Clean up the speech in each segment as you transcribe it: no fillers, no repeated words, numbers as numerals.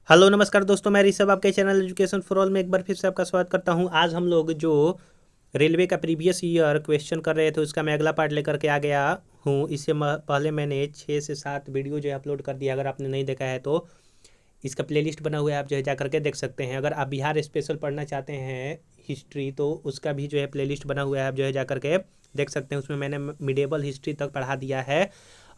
Hello नमस्कार दोस्तों, मैं ऋषभ आपके चैनल एजुकेशन फॉर ऑल में एक बार फिर से आपका स्वागत करता हूं। आज हम लोग जो रेलवे का प्रीवियस ईयर क्वेश्चन कर रहे थे उसका मैं अगला पार्ट लेकर के आ गया हूं। इससे पहले मैंने 6 से 7 वीडियो जो है अपलोड कर दिया। अगर आपने नहीं देखा है तो इसका प्लेलिस्ट बना हुआ है, आप जो है जा करके देख सकते हैं। अगर आप बिहार स्पेशल पढ़ना चाहते हैं हिस्ट्री तो उसका भी जो है प्लेलिस्ट बना हुआ है, आप जो है जा करके देख सकते हैं। उसमें मैंने मिडेवल हिस्ट्री तक पढ़ा दिया है।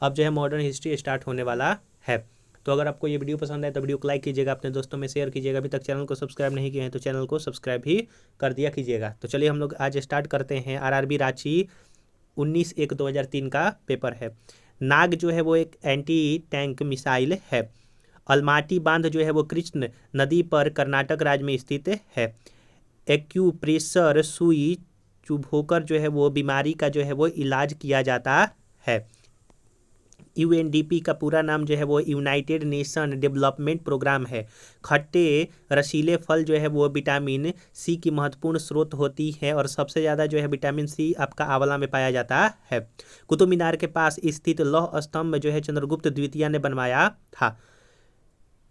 अब जो है मॉडर्न हिस्ट्री स्टार्ट होने वाला है। तो अगर आपको ये वीडियो पसंद आए तो वीडियो को लाइक कीजिएगा, अपने दोस्तों में शेयर कीजिएगा। अभी तक चैनल को सब्सक्राइब नहीं किए हैं तो चैनल को सब्सक्राइब भी कर दिया कीजिएगा। तो चलिए हम लोग आज स्टार्ट करते हैं। आरआरबी रांची 19/1/2003 का पेपर है। नाग जो है वो एक एंटी टैंक मिसाइल है। अलमाटी बांध जो है वो कृष्ण नदी पर कर्नाटक राज्य में स्थित है। एक्यूप्रेशर सुई चुभोकर जो है वो बीमारी का जो है वो इलाज किया जाता है। यूएनडीपी का पूरा नाम जो है वो यूनाइटेड नेशन डेवलपमेंट प्रोग्राम है। खट्टे रसीले फल जो है वो विटामिन सी की महत्वपूर्ण स्रोत होती है और सबसे ज़्यादा जो है विटामिन सी आपका आंवला में पाया जाता है। कुतुब मीनार के पास स्थित लौह स्तंभ जो है चंद्रगुप्त द्वितीय ने बनवाया था।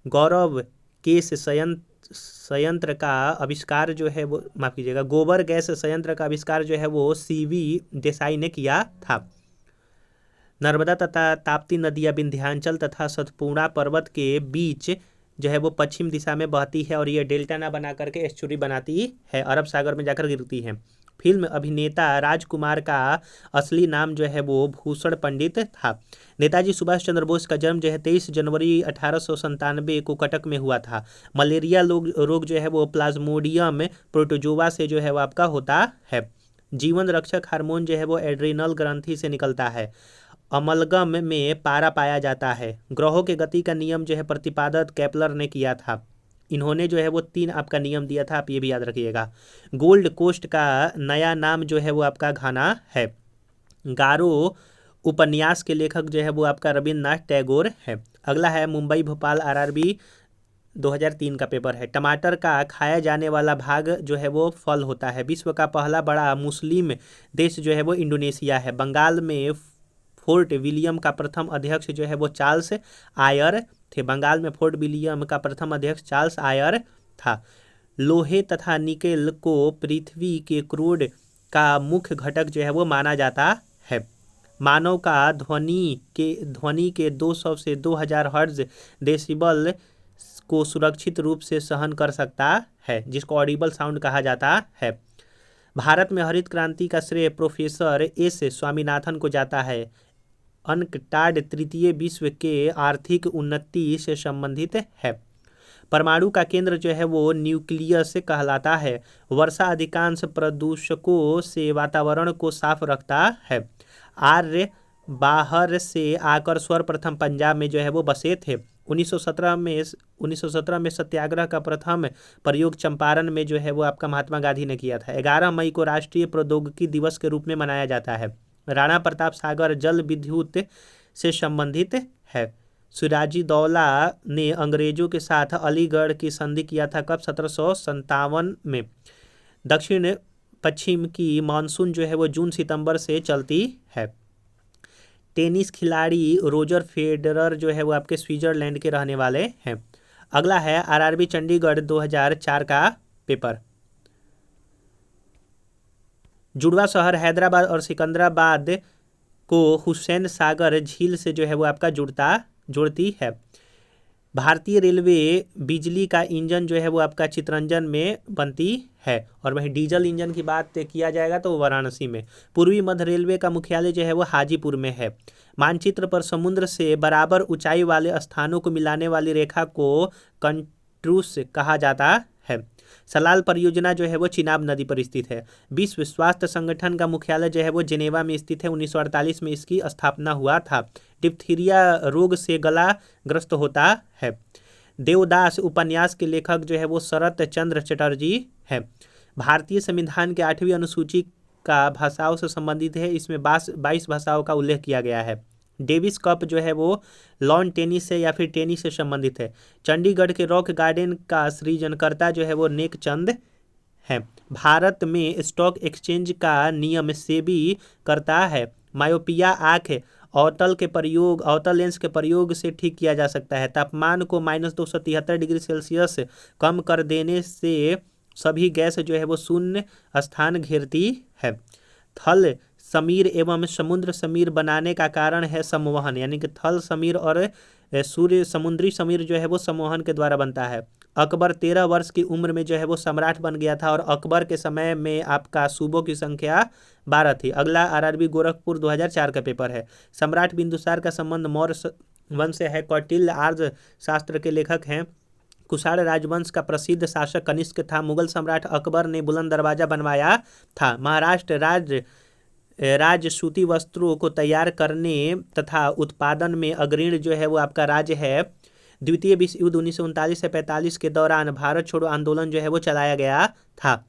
गौरव केश संयंत्र का आविष्कार जो है वो माफ कीजिएगा गोबर गैस संयंत्र का आविष्कार जो है वो सीवी देसाई ने किया था। नर्मदा तथा ताप्ती नदियाँ विंध्याचल तथा सतपुड़ा पर्वत के बीच जो है वो पश्चिम दिशा में बहती है और ये डेल्टा ना बना करके एस्चुरी बनाती है, अरब सागर में जाकर गिरती है। फिल्म अभिनेता राजकुमार का असली नाम जो है वो भूषण पंडित था। नेताजी सुभाष चंद्र बोस का जन्म जो है 23 जनवरी 1897 को कटक में हुआ था। मलेरिया रोग जो है वो प्लाज्मोडियम प्रोटोजोआ से जो है वो आपका होता है। जीवन रक्षक हार्मोन जो है वो एड्रिनल ग्रंथि से निकलता है। अमलगम में पारा पाया जाता है। ग्रहों के गति का नियम जो है प्रतिपादक केपलर ने किया था। इन्होंने जो है वो 3 आपका नियम दिया था, आप ये भी याद रखिएगा। गोल्ड कोस्ट का नया नाम जो है वो आपका घाना है। गारो उपन्यास के लेखक जो है वो आपका रविन्द्रनाथ टैगोर है। अगला है मुंबई भोपाल आरआरबी 2003 का पेपर है। टमाटर का खाया जाने वाला भाग जो है वो फल होता है। विश्व का पहला बड़ा मुस्लिम देश जो है वो इंडोनेशिया है। बंगाल में फोर्ट विलियम का प्रथम अध्यक्ष जो है वो चार्ल्स आयर थे। बंगाल में फोर्ट विलियम का प्रथम अध्यक्ष चार्ल्स आयर था। लोहे तथा निकेल को पृथ्वी के क्रूड का मुख्य घटक जो है वो माना जाता है। मानव का ध्वनि के 200 से 2000 हर्ट्ज डेसिबल को सुरक्षित रूप से सहन कर सकता है, जिसको ऑडिबल साउंड कहा जाता है। भारत में हरित क्रांति का श्रेय प्रोफेसर एस स्वामीनाथन को जाता है। अनकटाड तृतीय विश्व के आर्थिक उन्नति से संबंधित है। परमाणु का केंद्र जो है वो न्यूक्लियस कहलाता है। वर्षा अधिकांश प्रदूषकों से वातावरण को साफ रखता है। आर्य बाहर से आकर सर्वप्रथम पंजाब में जो है वो बसे थे। 1917 में सत्याग्रह का प्रथम प्रयोग चंपारण में जो है वो आपका महात्मा गांधी ने किया था। 11 मई को राष्ट्रीय प्रौद्योगिकी दिवस के रूप में मनाया जाता है। राणा प्रताप सागर जल विद्युत से संबंधित है। सिराजुद्दौला ने अंग्रेजों के साथ अलीगढ़ की संधि किया था कब? 1757 में। दक्षिण पश्चिम की मानसून जो है वो जून सितंबर से चलती है। टेनिस खिलाड़ी रोजर फेडरर जो है वो आपके स्विट्जरलैंड के रहने वाले हैं। अगला है आरआरबी चंडीगढ़ 2004 का पेपर। जुड़वा शहर हैदराबाद और सिकंदराबाद को हुसैन सागर झील से जो है वो आपका जोड़ती है। भारतीय रेलवे बिजली का इंजन जो है वो आपका चितरंजन में बनती है। और वहीं डीजल इंजन की बात किया जाएगा तो वाराणसी में। पूर्वी मध्य रेलवे का मुख्यालय जो है वो हाजीपुर में है। मानचित्र पर समुद्र से बराबर ऊंचाई वाले स्थानों को मिलाने वाली रेखा को कंट्रूस कहा जाता है। सलाल परियोजना जो है वो चिनाब नदी पर स्थित है। विश्व स्वास्थ्य संगठन का मुख्यालय जो है वो जेनेवा में स्थित है। 1948 में इसकी स्थापना हुआ था। डिप्थीरिया रोग से गला ग्रस्त होता है। देवदास उपन्यास के लेखक जो है वो शरत चंद्र चटर्जी है। भारतीय संविधान के 8वीं अनुसूची का भाषाओं से संबंधित है। इसमें 22 भाषाओं का उल्लेख किया गया है। डेविस कप जो है वो लॉन टेनिस से या फिर टेनिस से संबंधित है। चंडीगढ़ के रॉक गार्डन का सृजनकर्ता जो है वो नेक चंद है। भारत में स्टॉक एक्सचेंज का नियम सेबी करता है। मायोपिया आँख अवतल लेंस के प्रयोग से ठीक किया जा सकता है। तापमान को -273 डिग्री सेल्सियस कम कर देने से सभी गैस जो है वो शून्य स्थान घेरती है। थल समीर एवं समुद्र समीर बनाने का कारण है संवहन, यानी कि थल समीर और समुद्री समीर जो है वो संवहन के द्वारा बनता है। अकबर 13 वर्ष की उम्र में जो है वो सम्राट बन गया था और अकबर के समय में आपका सूबों की संख्या 12 थी। अगला आरआरबी गोरखपुर 2004 का पेपर है। सम्राट बिंदुसार का संबंध मौर्य वंश से है। कौटिल्य आर्य शास्त्र के लेखक हैं। कुषाण राजवंश का प्रसिद्ध शासक कनिष्क था। मुगल सम्राट अकबर ने बुलंद दरवाजा बनवाया था। महाराष्ट्र राजसूती वस्त्रों को तैयार करने तथा उत्पादन में अग्रणी जो है वो आपका राज्य है। द्वितीय विश्व युद्ध 1939 से 45 के दौरान भारत छोड़ो आंदोलन जो है वो चलाया गया था।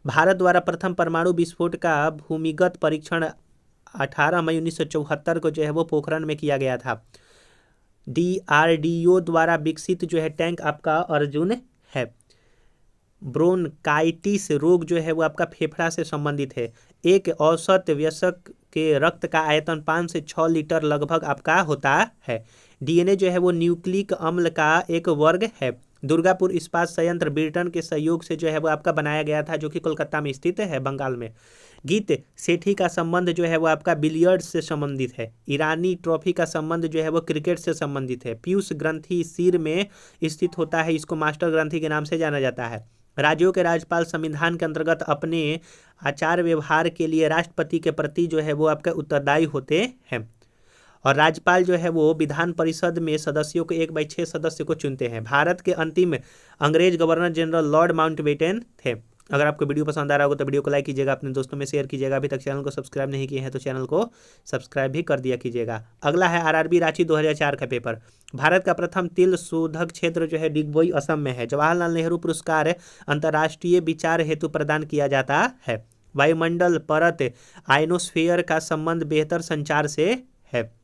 भारत द्वारा प्रथम परमाणु विस्फोट का भूमिगत परीक्षण 18 मई 1974 को जो है वो पोखरण में किया गया था। DRDO द्वारा विकसित जो है टैंक आपका अर्जुन है। ब्रोनकाइटिस रोग जो है वो आपका फेफड़ा से संबंधित है। एक औसत वयस्क के रक्त का आयतन 5 से 6 लीटर लगभग आपका होता है। DNA जो है वो न्यूक्लिक अम्ल का एक वर्ग है। दुर्गापुर इस्पात संयंत्र ब्रिटेन के सहयोग से जो है वो आपका बनाया गया था, जो कि कोलकाता में स्थित है, बंगाल में। गीत सेठी का संबंध जो है वो आपका बिलियर्ड्स से संबंधित है। ईरानी ट्रॉफी का संबंध जो है वो क्रिकेट से संबंधित है। पीयूष ग्रंथि सिर में स्थित होता है, इसको मास्टर ग्रंथि के नाम से जाना जाता है। राज्यों के राज्यपाल संविधान के अंतर्गत अपने आचार व्यवहार के लिए राष्ट्रपति के प्रति जो है वो आपके उत्तरदायी होते हैं। और राज्यपाल जो है वो विधान परिषद में सदस्यों को 1/6 सदस्य को चुनते हैं। भारत के अंतिम अंग्रेज गवर्नर जनरल लॉर्ड माउंटबेटन थे। अगर आपको वीडियो पसंद आ रहा होगा तो वीडियो को लाइक कीजिएगा, अपने दोस्तों में शेयर कीजिएगा। अभी तक चैनल को सब्सक्राइब नहीं किए हैं तो चैनल को सब्सक्राइब भी कर दिया कीजिएगा। अगला है आरआरबी रांची 2004 का पेपर। भारत का प्रथम तेल शोधक क्षेत्र जो है डिगबोई असम में है। जवाहरलाल नेहरू पुरस्कार अंतर्राष्ट्रीय विचार हेतु प्रदान किया जाता है। वायुमंडल परत आयनोस्फीयर का संबंध बेहतर संचार से है।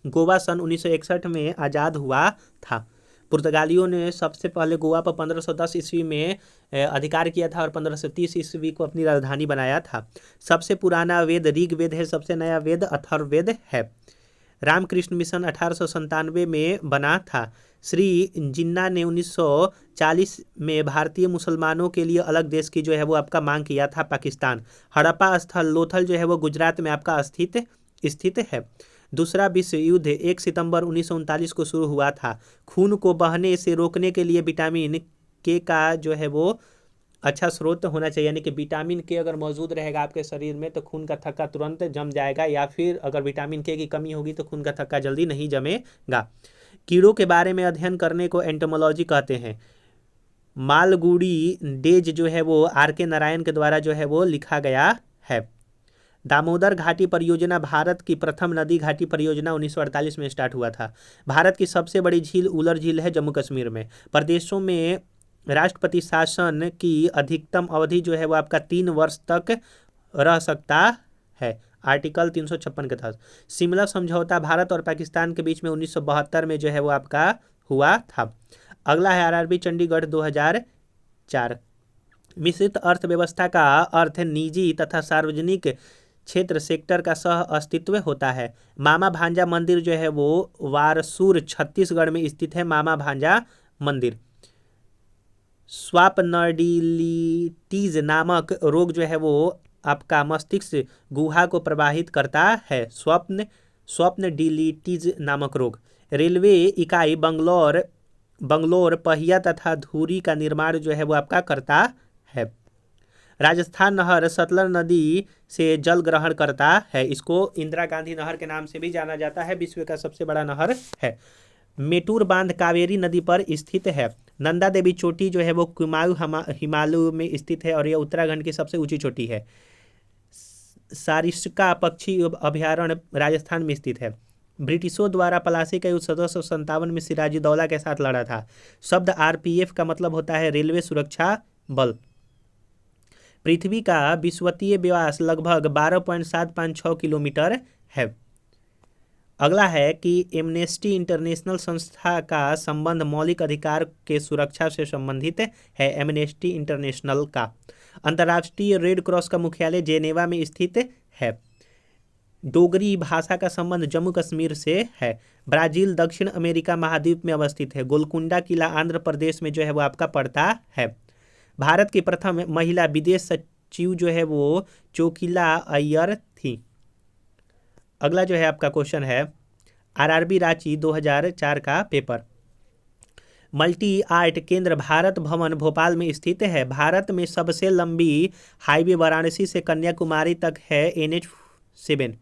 गोवा सन 1961 में आज़ाद हुआ था। पुर्तगालियों ने सबसे पहले गोवा पर 1510 ईस्वी में अधिकार किया था और 1530 ईस्वी को अपनी राजधानी बनाया था। सबसे पुराना वेद ऋग्वेद है, सबसे नया वेद अथर्ववेद है। रामकृष्ण मिशन 1897 में बना था। श्री जिन्ना ने 1940 में भारतीय मुसलमानों के लिए अलग देश की जो है वो आपका मांग किया था, पाकिस्तान। हड़प्पा स्थल लोथल जो है वो गुजरात में आपका स्थित है। दूसरा विश्व युद्ध 1 सितंबर 1939 को शुरू हुआ था। खून को बहने से रोकने के लिए विटामिन के का जो है वो अच्छा स्रोत होना चाहिए, यानी कि विटामिन के अगर मौजूद रहेगा आपके शरीर में तो खून का थक्का तुरंत जम जाएगा, या फिर अगर विटामिन के की कमी होगी तो खून का थक्का जल्दी नहीं जमेगा। कीड़ों के बारे में अध्ययन करने को एंटोमोलॉजी कहते हैं। मालगुडी डेज जो है वो RK नारायण के द्वारा जो है वो लिखा गया है। दामोदर घाटी परियोजना भारत की प्रथम नदी घाटी परियोजना 1948 में स्टार्ट हुआ था। भारत की सबसे बड़ी झील उलर झील है, जम्मू कश्मीर में। प्रदेशों में राष्ट्रपति शासन की अधिकतम अवधि जो है वो आपका 3 वर्ष तक रह सकता है, आर्टिकल 356 के तहत। शिमला समझौता भारत और पाकिस्तान के बीच में 1972 में जो है वो आपका हुआ था। अगला है आरआरबी चंडीगढ़ 2004। मिश्रित अर्थव्यवस्था का अर्थ निजी तथा सार्वजनिक क्षेत्र सेक्टर का सह अस्तित्व होता है। मामा भांजा मंदिर जो है वो वारसूर छत्तीसगढ़ में स्थित है। मामा भांजा मंदिर। स्वाप्नडिलिटीज नामक रोग जो है वो आपका मस्तिष्क गुहा को प्रभावित करता है। स्वप्नडिलिटीज नामक रोग। रेलवे इकाई बंगलोर पहिया तथा धुरी का निर्माण जो है वो आपका करता है। राजस्थान नहर सतलज नदी से जल ग्रहण करता है। इसको इंदिरा गांधी नहर के नाम से भी जाना जाता है। विश्व का सबसे बड़ा नहर है। मेटूर बांध कावेरी नदी पर स्थित है। नंदा देवी चोटी जो है वो कुमाऊं हिमालय में स्थित है और यह उत्तराखंड की सबसे ऊंची चोटी है। सारिस्का पक्षी अभयारण्य राजस्थान में स्थित है। ब्रिटिशों द्वारा प्लासी का युद्ध 1757 में सिराजुद्दौला के साथ लड़ा था। शब्द RPF का मतलब होता है रेलवे सुरक्षा बल। पृथ्वी का विषुवतीय व्यास लगभग 12.756 किलोमीटर है। अगला है कि एमनेस्टी इंटरनेशनल संस्था का संबंध मौलिक अधिकार के सुरक्षा से संबंधित है। एमनेस्टी इंटरनेशनल का अंतर्राष्ट्रीय रेड क्रॉस का मुख्यालय जेनेवा में स्थित है। डोगरी भाषा का संबंध जम्मू कश्मीर से है। ब्राजील दक्षिण अमेरिका महाद्वीप में अवस्थित है। गोलकुंडा किला आंध्र प्रदेश में जो है वो आपका पड़ता है। भारत की प्रथम महिला विदेश सचिव जो है वो चोकिला अय्यर थी। अगला जो है आपका क्वेश्चन है आरआरबी रांची 2004 का पेपर। मल्टी आर्ट केंद्र भारत भवन भोपाल में स्थित है। भारत में सबसे लंबी हाईवे वाराणसी से कन्याकुमारी तक है, NH7।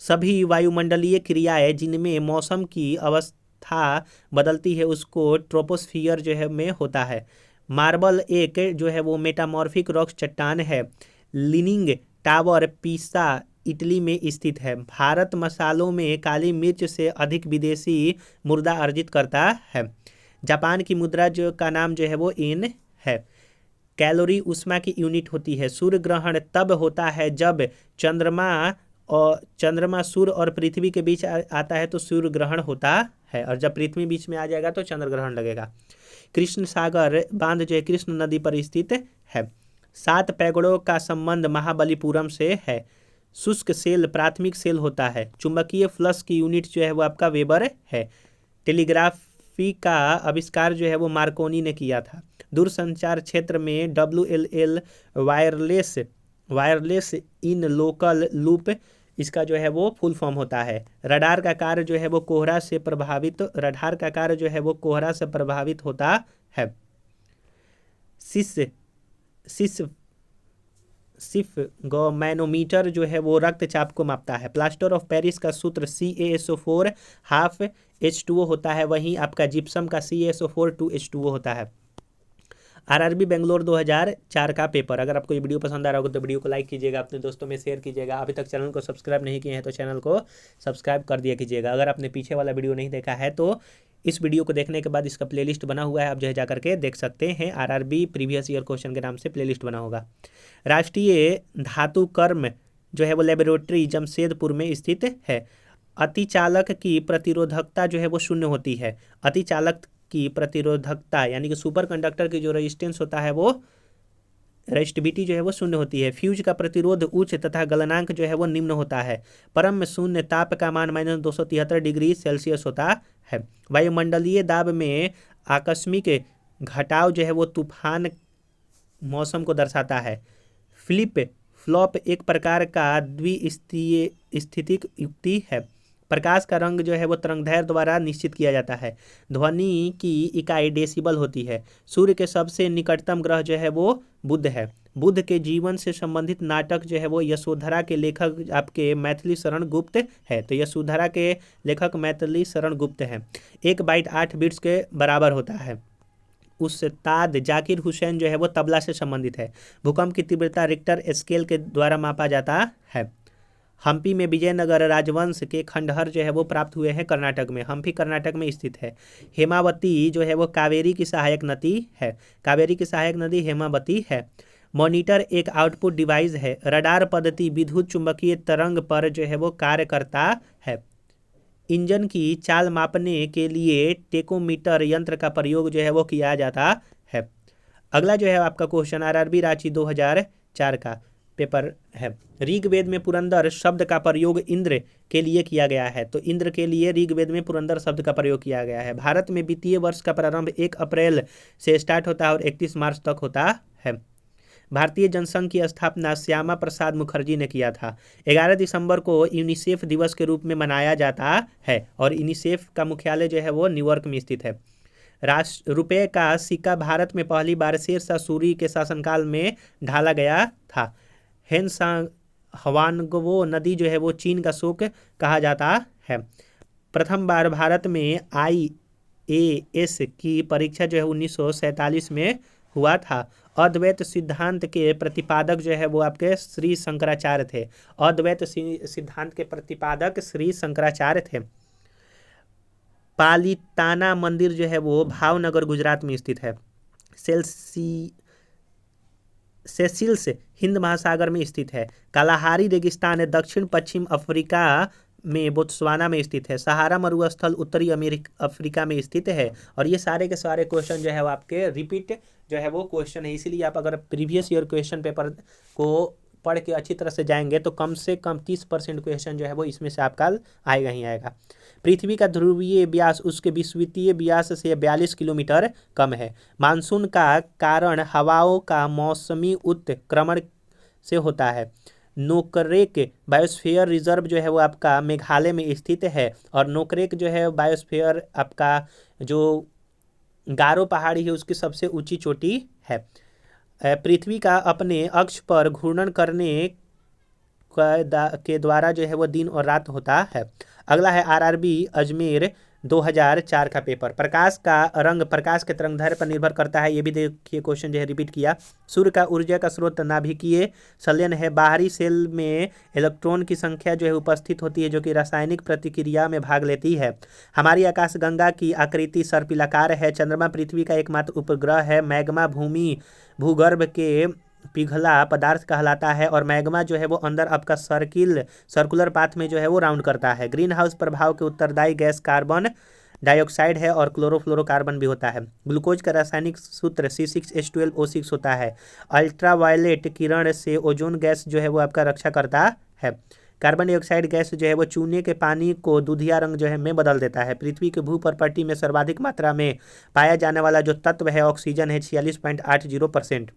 सभी वायुमंडलीय क्रियाएं जिनमें मौसम की अवस्था बदलती है उसको ट्रोपोस्फियर जो है में होता है। मार्बल एक जो है वो मेटामॉर्फिक रॉक चट्टान है। लीनिंग टावर पीसा इटली में स्थित है। भारत मसालों में काली मिर्च से अधिक विदेशी मुर्दा अर्जित करता है। जापान की मुद्रा जो का नाम जो है वो येन है। कैलोरी ऊष्मा की यूनिट होती है। सूर्य ग्रहण तब होता है जब चंद्रमा सूर्य और पृथ्वी के बीच आता है तो सूर्य ग्रहण होता है, और जब पृथ्वी बीच में आ जाएगा तो चंद्र ग्रहण लगेगा। कृष्ण सागर बांध जो है कृष्ण नदी पर स्थित है। 7 पैगोडों का संबंध महाबलीपुरम से है। शुष्क सेल प्राथमिक सेल होता है। चुंबकीय फ्लक्स की यूनिट जो है वो आपका वेबर है। टेलीग्राफी का आविष्कार जो है वो मार्कोनी ने किया था। दूरसंचार क्षेत्र में WLL wireless in local loop इसका जो है वो फुल फॉर्म होता है। रडार का कार्य जो है वो कोहरा से प्रभावित होता है। मैनोमीटर जो है वो रक्तचाप को मापता है। प्लास्टर ऑफ पेरिस का सूत्र CaSO4 हाफ H2O होता है, वहीं आपका जिप्सम का CaSO4 2H2O होता है। आरआरबी बेंगलोर 2004 का पेपर। अगर आपको ये वीडियो पसंद आ रहा होगा तो वीडियो को लाइक कीजिएगा, अपने दोस्तों में शेयर कीजिएगा। अभी तक चैनल को सब्सक्राइब नहीं किए हैं तो चैनल को सब्सक्राइब कर दिया कीजिएगा। अगर आपने पीछे वाला वीडियो नहीं देखा है तो इस वीडियो को देखने के बाद इसका प्लेलिस्ट बना हुआ है, आप जो है जाकर के देख सकते हैं। आरआरबी प्रीवियस ईयर क्वेश्चन के नाम से प्लेलिस्ट बना होगा। राष्ट्रीय धातु कर्म जो है वो लेबोरेटरी जमशेदपुर में स्थित है। अतिचालक की प्रतिरोधकता जो है वो 0 होती है। अतिचालक की प्रतिरोधकता यानी कि सुपर कंडक्टर की जो रेजिस्टेंस होता है वो रेजिस्टिविटी जो है वो 0 होती है। फ्यूज का प्रतिरोध उच्च तथा गलनांक जो है वो निम्न होता है। परम शून्य ताप का मान -273 डिग्री सेल्सियस होता है। वायुमंडलीय दाब में आकस्मिक घटाव जो है वो तूफान मौसम को दर्शाता है। फ्लिप फ्लॉप एक प्रकार का द्विस्थितिक युक्ति है। प्रकाश का रंग जो है वो तरंगदैर्घ्य द्वारा निश्चित किया जाता है। ध्वनि की इकाई डेसिबल होती है। सूर्य के सबसे निकटतम ग्रह जो है वो बुध है। बुध के जीवन से संबंधित नाटक जो है वो यशोधरा के लेखक आपके मैथिली शरण गुप्त है। तो यशोधरा के लेखक मैथिली शरण गुप्त हैं। 1 बाइट 8 बिट्स के बराबर होता है। उस्ताद जाकिर हुसैन जो है वो तबला से संबंधित है। भूकंप की तीव्रता रिक्टर स्केल के द्वारा मापा जाता है। हम्पी में विजयनगर राजवंश के खंडहर जो है वो प्राप्त हुए हैं कर्नाटक में। हम्पी कर्नाटक में स्थित है। हेमावती जो है वो कावेरी की सहायक नदी है। कावेरी की सहायक नदी हेमावती है। मॉनिटर एक आउटपुट डिवाइस है। रडार पद्धति विद्युत चुंबकीय तरंग पर जो है वो कार्य करता है। इंजन की चाल मापने के लिए टेकोमीटर यंत्र का प्रयोग जो है वो किया जाता है। अगला जो है आपका क्वेश्चन आरआरबी रांची 2004 का पेपर है। ऋग्वेद में पुरंदर शब्द का प्रयोग इंद्र के लिए किया गया है। तो इंद्र के लिए ऋग्वेद में पुरंदर शब्द का प्रयोग किया गया है। भारत में वित्तीय वर्ष का प्रारंभ 1 अप्रैल से स्टार्ट होता है और 31 मार्च तक होता है। भारतीय जनसंघ की स्थापना श्यामा प्रसाद मुखर्जी ने किया था। 11 दिसंबर को यूनिसेफ दिवस के रूप में मनाया जाता है और यूनिसेफ का मुख्यालय जो है वो न्यूयॉर्क में स्थित है। रुपये का सिक्का भारत में पहली बार शेर शाह सूरी के शासनकाल में ढाला गया था। हवानगवो नदी जो है वो चीन का शोक कहा जाता है। प्रथम बार भारत में IAS की परीक्षा जो है 1947 में हुआ था। अद्वैत सिद्धांत के प्रतिपादक जो है वो आपके श्री शंकराचार्य थे। अद्वैत सिद्धांत के प्रतिपादक श्री शंकराचार्य थे। पालिताना मंदिर जो है वो भावनगर गुजरात में स्थित है। सेसिल्स हिंद महासागर में स्थित है। कालाहारी रेगिस्तान दक्षिण पश्चिम अफ्रीका में बोत्सवाना में स्थित है। सहारा मरुस्थल उत्तरी अफ्रीका में स्थित है। और ये सारे के सारे क्वेश्चन जो है वो आपके रिपीट जो है वो क्वेश्चन है। इसीलिए आप अगर प्रीवियस ईयर क्वेश्चन पेपर को पढ़ के अच्छी तरह से जाएंगे तो कम से कम 30% क्वेश्चन जो है वो इसमें से आपका आएगा ही आएगा। पृथ्वी का ध्रुवीय व्यास उसके विषुवतीय व्यास से 42 किलोमीटर कम है। मानसून का कारण हवाओं का मौसमी उत्क्रमण से होता है। नोकरेक बायोस्फीयर रिजर्व जो है वो आपका मेघालय में स्थित है और नोकरेक जो है बायोस्फीयर आपका जो गारो पहाड़ी है उसकी सबसे ऊंची चोटी है। पृथ्वी का अपने अक्ष पर घूर्णन करने के द्वारा जो है वो दिन और रात होता है। अगला है आरआरबी अजमेर 2004 का पेपर। प्रकाश का रंग प्रकाश के तरंगदैर्घ्य पर निर्भर करता है। ये भी देखिए क्वेश्चन जो है रिपीट किया। सूर्य का ऊर्जा का स्रोत नाभिकीय संलयन है। बाहरी सेल में इलेक्ट्रॉन की संख्या जो है उपस्थित होती है जो कि रासायनिक प्रतिक्रिया में भाग लेती है। हमारी आकाशगंगा की आकृति सर्पिलाकार है। चंद्रमा पृथ्वी का एकमात्र उपग्रह है। मैग्मा भूमि भूगर्भ के पिघला पदार्थ कहलाता है और मैग्मा जो है वो अंदर आपका सर्कुलर पाथ में जो है वो राउंड करता है। ग्रीन हाउस प्रभाव के उत्तरदायी गैस कार्बन डाइऑक्साइड है और क्लोरोफ्लोरोकार्बन भी होता है। ग्लूकोज का रासायनिक सूत्र C6H12O6 होता है। अल्ट्रावायलेट किरण से ओजोन गैस जो है वो आपका रक्षा करता है। कार्बन डाइऑक्साइड गैस जो है वो चूने के पानी को दूधिया रंग जो है में बदल देता है। पृथ्वी के भूपर्पटी में सर्वाधिक मात्रा में पाया जाने वाला जो तत्व है ऑक्सीजन है 46.80%।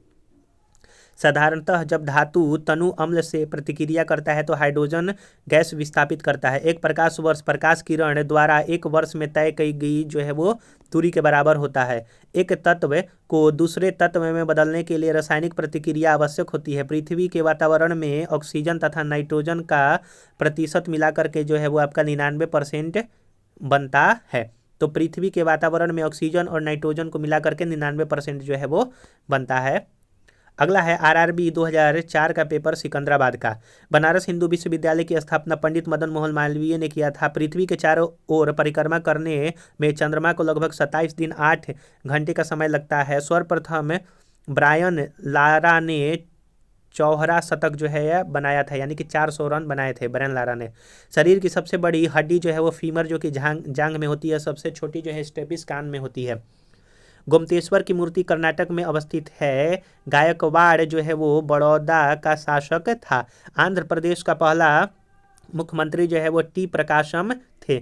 साधारणतः जब धातु तनु अम्ल से प्रतिक्रिया करता है तो हाइड्रोजन गैस विस्थापित करता है। एक प्रकाश वर्ष प्रकाश किरण द्वारा एक वर्ष में तय की गई जो है वो दूरी के बराबर होता है। एक तत्व को दूसरे तत्व में बदलने के लिए रासायनिक प्रतिक्रिया आवश्यक होती है। पृथ्वी के वातावरण में ऑक्सीजन तथा नाइट्रोजन का प्रतिशत मिलाकर के जो है वो आपका 99% बनता है। तो पृथ्वी के वातावरण में ऑक्सीजन और नाइट्रोजन को मिलाकर के 99% जो है वो बनता है। अगला है आरआरबी 2004 का पेपर सिकंदराबाद का। बनारस हिंदू विश्वविद्यालय की स्थापना पंडित मदन मोहन मालवीय ने किया था। पृथ्वी के चारों ओर परिक्रमा करने में चंद्रमा को लगभग 27 दिन 8 घंटे का समय लगता है। सर्वप्रथम ब्रायन लारा ने चौहरा शतक जो है बनाया था, यानी कि 400 रन बनाए थे ब्रायन लारा ने। शरीर की सबसे बड़ी हड्डी जो है वो फीमर जो कि जांग में होती है। सबसे छोटी जो है स्टेपिस कान में होती है। गोमतेश्वर की मूर्ति कर्नाटक में अवस्थित है। गायकवाड़ जो है वो बड़ौदा का शासक था। आंध्र प्रदेश का पहला मुख्यमंत्री जो है वो टी प्रकाशम थे।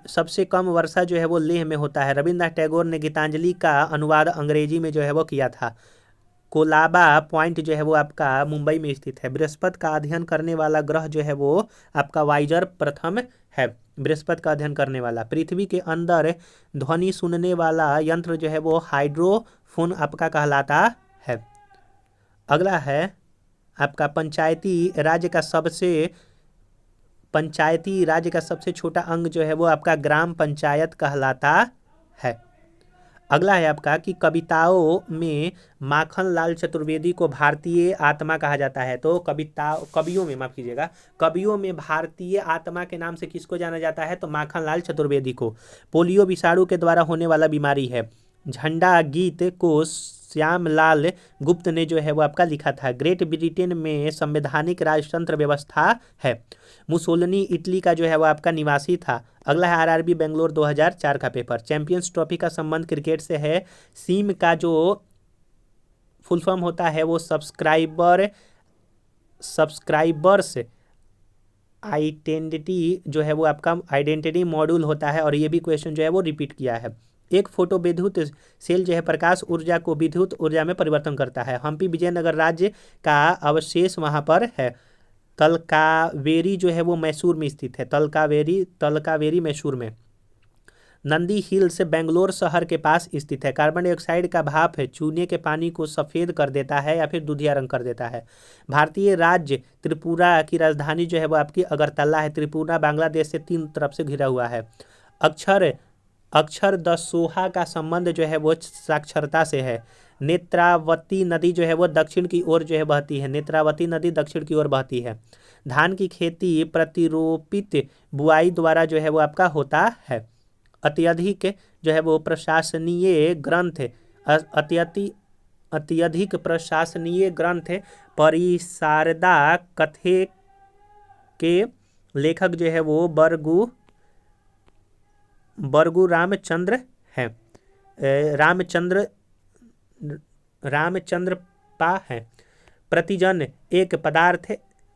सबसे कम वर्षा जो है वो लेह में होता है। रविन्द्रनाथ टैगोर ने गीतांजलि का अनुवाद अंग्रेजी में जो है वो किया था। कोलाबा पॉइंट जो है वो आपका मुंबई में स्थित है। बृहस्पति का अध्ययन करने वाला ग्रह जो है वो आपका वाइजर प्रथम है। बृहस्पति का अध्ययन करने वाला। पृथ्वी के अंदर ध्वनि सुनने वाला यंत्र जो है वो हाइड्रोफोन आपका कहलाता है। अगला है आपका पंचायती राज्य का सबसे छोटा अंग जो है वो आपका ग्राम पंचायत कहलाता है। अगला है आपका कि कविताओं में माखनलाल चतुर्वेदी को भारतीय आत्मा कहा जाता है। तो कवियों में माफ कीजिएगा, कवियों में भारतीय आत्मा के नाम से किसको जाना जाता है? तो माखनलाल चतुर्वेदी को। पोलियो विषाणु के द्वारा होने वाला बीमारी है। झंडा गीत को श्यामलाल गुप्त ने जो है वो आपका लिखा था। ग्रेट ब्रिटेन में संवैधानिक राजतंत्र व्यवस्था है। मुसोलिनी इटली का जो है वो आपका निवासी था। अगला है आरआरबी बेंगलोर 2004 का पेपर। चैंपियंस ट्रॉफी का संबंध क्रिकेट से है। सीम का जो फुल फॉर्म होता है वो सब्सक्राइबर्स आइडेंटिटी जो है वो आपका आइडेंटिटी मॉड्यूल होता है और ये भी क्वेश्चन जो है वो रिपीट किया है। एक फोटो विद्युत सेल जो है प्रकाश ऊर्जा को विद्युत ऊर्जा में परिवर्तन करता है। हम्पी विजयनगर राज्य का अवशेष वहां पर है। तलकावेरी जो है वो मैसूर में स्थित है। तलकावेरी मैसूर में। नंदी हिल्स बेंगलोर शहर के पास स्थित है। कार्बन डाइऑक्साइड का भाप है चूने के पानी को सफ़ेद कर देता है या फिर दूधिया रंग कर देता है। भारतीय राज्य त्रिपुरा की राजधानी जो है वो आपकी अगरतला है। त्रिपुरा बांग्लादेश से 3 तरफ से घिरा हुआ है। अक्षर दसोहा का संबंध जो है वो साक्षरता से है। नेत्रावती नदी जो है वो दक्षिण की ओर जो है बहती है। नेत्रावती नदी दक्षिण की ओर बहती है। धान की खेती प्रतिरोपित बुआई द्वारा जो है वो आपका होता है। अत्यधिक जो है वो प्रशासनीय ग्रंथ परिसारदा कथे के लेखक जो है वो बरगू रामचंद्र है। रामचंद्र पा है। प्रतिजन एक पदार्थ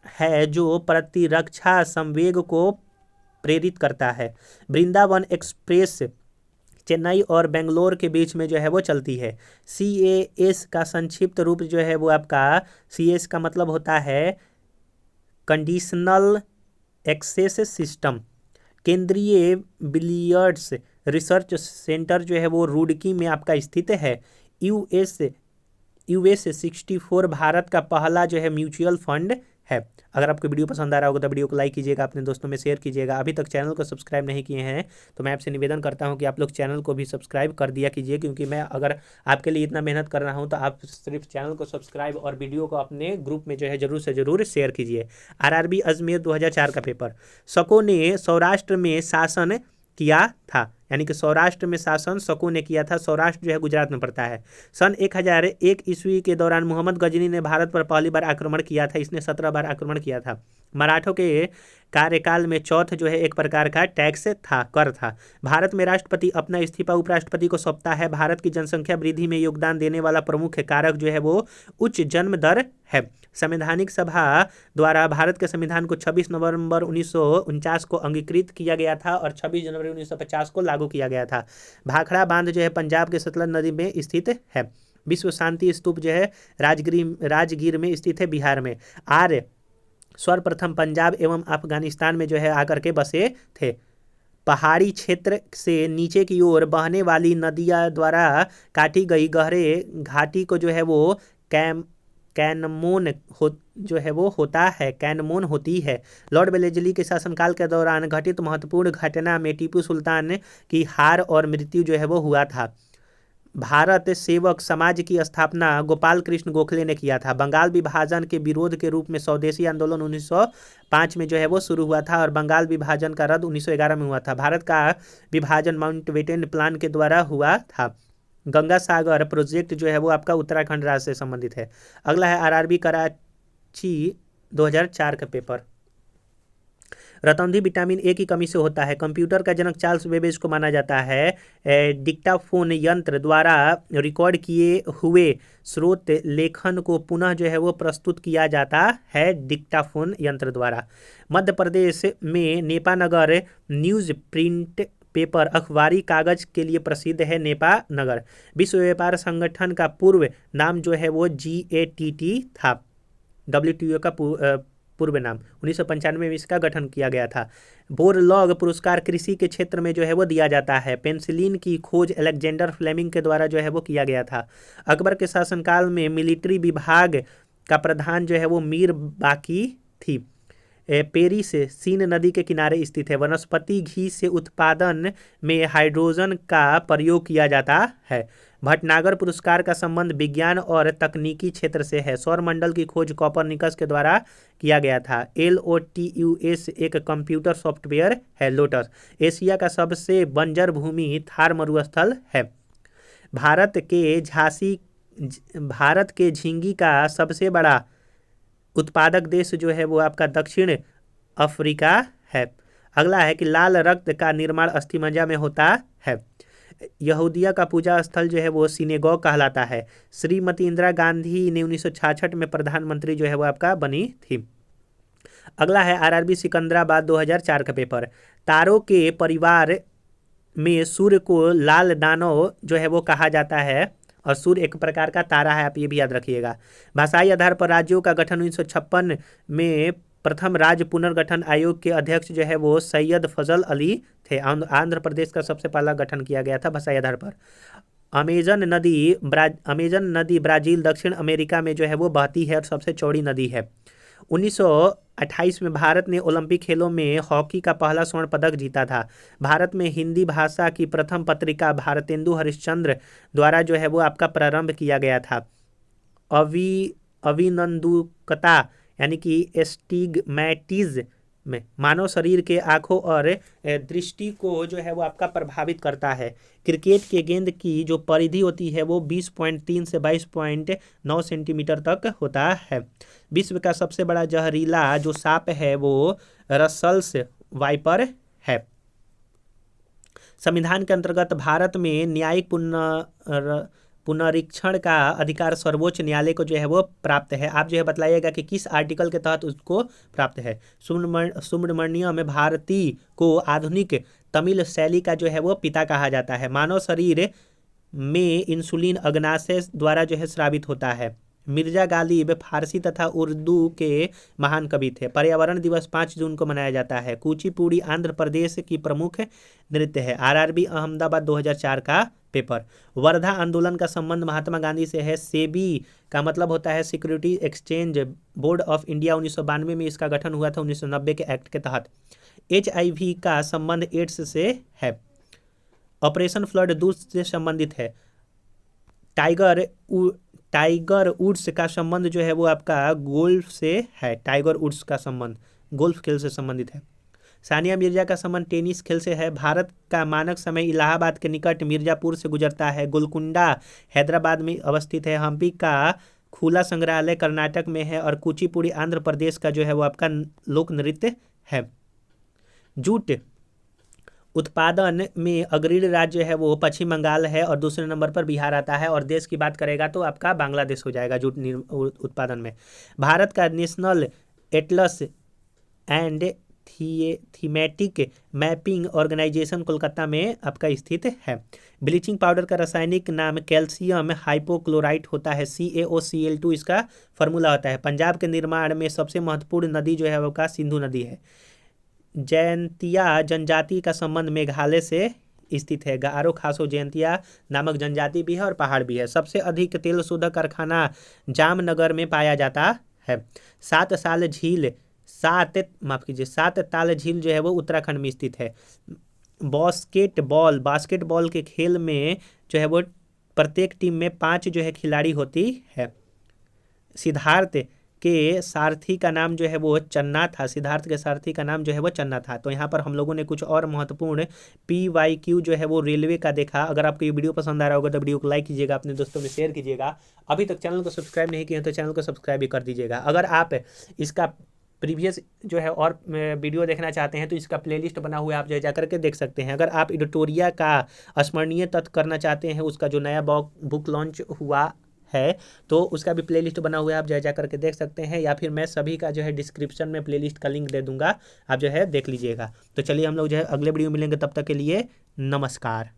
है जो प्रतिरक्षा संवेग को प्रेरित करता है। वृंदावन एक्सप्रेस चेन्नई और बेंगलोर के बीच में जो है वो चलती है। CAS का संक्षिप्त रूप जो है वो आपका CS का मतलब होता है कंडीशनल एक्सेस सिस्टम। केंद्रीय बिलियर्ड्स रिसर्च सेंटर जो है वो रुड़की में आपका स्थित है। US 64 भारत का पहला जो है म्यूचुअल फंड है। अगर आपको वीडियो पसंद आ रहा होगा तो वीडियो को लाइक कीजिएगा, अपने दोस्तों में शेयर कीजिएगा। अभी तक चैनल को सब्सक्राइब नहीं किए हैं तो मैं आपसे निवेदन करता हूं कि आप लोग चैनल को भी सब्सक्राइब कर दिया कीजिए, क्योंकि मैं अगर आपके लिए इतना मेहनत कर रहा हूं तो आप सिर्फ चैनल को सब्सक्राइब और वीडियो को अपने ग्रुप में जो है जरूर से जरूर शेयर कीजिए। RRB अजमेर 2004 का पेपर। शकों ने सौराष्ट्र में शासन किया था, यानी कि सौराष्ट्र में शासन शकों ने किया था। सौराष्ट्र जो है गुजरात में पड़ता है। सन 1001 ईस्वी के दौरान मोहम्मद गजनी ने भारत पर पहली बार आक्रमण किया था। इसने 17 बार आक्रमण किया था। मराठों के कार्यकाल में चौथ जो है एक प्रकार का टैक्स था, कर था। भारत में राष्ट्रपति अपना इस्तीफा उपराष्ट्रपति को सौंपता है। भारत की जनसंख्या वृद्धि में योगदान देने वाला प्रमुख कारक जो है वो उच्च जन्म दर है। संवैधानिक सभा द्वारा भारत के संविधान को 26 नवंबर 1949 को अंगीकृत किया गया था और 26 जनवरी 1950 को लागू किया गया था। भाखड़ा बांध जो है पंजाब के सतलज नदी में स्थित है। विश्व शांति स्तूप जो है राजगीर में स्थित है, बिहार में। आर्य सर्वप्रथम पंजाब एवं अफगानिस्तान में जो है आकर के बसे थे। पहाड़ी क्षेत्र से नीचे की ओर बहने वाली नदियां द्वारा काटी गई गहरे घाटी को जो है वो कैनमोन होती है। लॉर्ड वेलेस्ली के शासनकाल के दौरान घटित महत्वपूर्ण घटना में टीपू सुल्तान की हार और मृत्यु जो है वो हुआ था। भारत सेवक समाज की स्थापना गोपाल कृष्ण गोखले ने किया था। बंगाल विभाजन के विरोध के रूप में स्वदेशी आंदोलन 1905 में जो है वो शुरू हुआ था और बंगाल विभाजन का रद्द 1911 में हुआ था। भारत का विभाजन माउंटबेटन प्लान के द्वारा हुआ था। गंगा सागर प्रोजेक्ट जो है वो आपका उत्तराखंड राज्य से संबंधित है। अगला है RRB कराची 2004 का पेपर। रतौंधी विटामिन A की कमी से होता है। कंप्यूटर का जनक चार्ल्स बेबेज को माना जाता है। डिक्टाफोन यंत्र द्वारा रिकॉर्ड किए हुए स्रोत लेखन को पुनः जो है वो प्रस्तुत किया जाता है डिक्टाफोन यंत्र द्वारा। मध्य प्रदेश में नेपानगर न्यूज प्रिंट पेपर अखबारी कागज के लिए प्रसिद्ध है। नेपानगर विश्व व्यापार संगठन का पूर्व नाम जो है वो GATT था। WTO का पूर्व नाम 1995 में इसका गठन किया गया था। बोरलॉग पुरस्कार कृषि के क्षेत्र में जो है वो दिया जाता है। पेनिसिलिन की खोज अलेक्जेंडर फ्लेमिंग के द्वारा जो है वो किया गया था। अकबर के शासनकाल में मिलिट्री विभाग का प्रधान जो है वो मीर बाकी थी। पेरिस सीन नदी के किनारे स्थित है। वनस्पति घी से उत्पादन में हाइड्रोजन का प्रयोग किया जाता है। भटनागर पुरस्कार का संबंध विज्ञान और तकनीकी क्षेत्र से है। सौरमंडल की खोज कोपरनिकस के द्वारा किया गया था। LOTUS एक कंप्यूटर सॉफ्टवेयर है। लोटस एशिया का सबसे बंजर भूमि थार मरुस्थल है। भारत के झींगी का सबसे बड़ा उत्पादक देश जो है वो आपका दक्षिण अफ्रीका है। अगला है कि लाल रक्त का निर्माण अस्थिमज्जा में होता है। यहूदिया का पूजा स्थल जो है वो सिनेगॉग कहलाता है। श्रीमती इंदिरा गांधी ने 1966 में प्रधानमंत्री जो है वो आपका बनी थी। अगला है RRB सिकंदराबाद 2004 का पेपर। तारों के परिवार में सूर्य को लाल दानव जो है वो कहा जाता है और सूर्य एक प्रकार का तारा है, आप ये भी याद रखिएगा। भाषाई आधार पर राज्यों का गठन 1956 में प्रथम राज्य पुनर्गठन आयोग के अध्यक्ष जो है वो सैयद फजल अली थे। आंध्र प्रदेश का सबसे पहला गठन किया गया था भाषाई आधार पर। अमेजन नदी ब्राजील दक्षिण अमेरिका में जो है वो बहती है और सबसे चौड़ी नदी है। 1928 में भारत ने ओलंपिक खेलों में हॉकी का पहला स्वर्ण पदक जीता था। भारत में हिंदी भाषा की प्रथम पत्रिका भारतेंदु हरिश्चंद्र द्वारा जो है वो आपका प्रारंभ किया गया था। अविनंदुकता यानी कि एस्टिग्मैटिज में मानव शरीर के आँखों और दृष्टि को जो है वो आपका प्रभावित करता है। क्रिकेट के गेंद की जो परिधि होती है वो 20.3 से 22.9 सेंटीमीटर तक होता है। विश्व का सबसे बड़ा जहरीला जो सांप है वो रसल्स वाइपर है। संविधान के अंतर्गत भारत में न्यायिक पुनरीक्षण का अधिकार सर्वोच्च न्यायालय को जो है वो प्राप्त है। आप जो है बतलाइएगा कि किस आर्टिकल के तहत उसको प्राप्त है। सुब्रमण्यम भारती को आधुनिक तमिल शैली का जो है वो पिता कहा जाता है। मानव शरीर में इंसुलिन अग्नाशय द्वारा जो है स्रावित होता है। मिर्जा गालिब फारसी तथा उर्दू के महान कवि थे। पर्यावरण दिवस 5 जून को मनाया जाता है। कुचिपुड़ी आंध्र प्रदेश की प्रमुख नृत्य है। आरआरबी अहमदाबाद 2004 का पेपर। वर्धा आंदोलन का संबंध महात्मा गांधी से है। सेबी का मतलब होता है security exchange board of India. 1992 में इसका गठन हुआ था 1990 के एक्ट के तहत। HIV का संबंध एड्स से है। ऑपरेशन फ्लड दूध से संबंधित है। टाइगर वुड्स का संबंध जो है वो आपका गोल्फ से है। टाइगर वुड्स का संबंध गोल्फ खेल से संबंधित है। सानिया मिर्जा का संबंध टेनिस खेल से है। भारत का मानक समय इलाहाबाद के निकट मिर्जापुर से गुजरता है। गोलकुंडा हैदराबाद में अवस्थित है। हम्पी का खुला संग्रहालय कर्नाटक में है। और कुचिपुड़ी आंध्र प्रदेश का जो है वो आपका लोक नृत्य है। जूट उत्पादन में अग्रणी राज्य है वो पश्चिम बंगाल है और दूसरे नंबर पर बिहार आता है। और देश की बात करेगा तो आपका बांग्लादेश हो जाएगा जूट उत्पादन में। भारत का national atlas and thematic mapping organisation Kolkata में आपका स्थित है। ब्लीचिंग पाउडर का रासायनिक नाम कैल्शियम हाइपोक्लोराइट होता है। CaOCl2 इसका फार्मूला होता है। पंजाब के निर्माण में सबसे महत्वपूर्ण नदी जो है वो का सिंधु नदी है। जयंतिया जनजाति का संबंध मेघालय से स्थित है। गारो खासो जयंतिया नामक जनजाति भी है और पहाड़ भी है। सबसे अधिक तेल शोधक कारखाना जामनगर में पाया जाता है। सात ताल झील जो है वो उत्तराखंड में स्थित है। बास्केटबॉल के खेल में जो है वो प्रत्येक टीम में 5 जो है खिलाड़ी होती है। सिद्धार्थ के सारथी का नाम जो है वो चन्ना था। तो यहाँ पर हम लोगों ने कुछ और महत्वपूर्ण PYQ जो है वो रेलवे का देखा। अगर आपको ये वीडियो पसंद आ रहा होगा तो वीडियो को लाइक कीजिएगा, अपने दोस्तों में शेयर कीजिएगा। अभी तक चैनल को सब्सक्राइब नहीं किया तो चैनल को सब्सक्राइब भी कर दीजिएगा। अगर आप इसका प्रीवियस जो है और वीडियो देखना चाहते हैं तो इसका प्लेलिस्ट बना हुआ है, आप जो है जाकर के देख सकते हैं। अगर आप एडिटोरिया का स्मरणीय तथ्य करना चाहते हैं, उसका जो नया बुक लॉन्च हुआ है तो उसका भी प्लेलिस्ट बना हुआ है, आप जो है जा करके देख सकते हैं। या फिर मैं सभी का जो है डिस्क्रिप्शन में प्लेलिस्ट का लिंक दे दूंगा, आप जो है देख लीजिएगा। तो चलिए हम लोग जो है अगले वीडियो मिलेंगे, तब तक के लिए नमस्कार।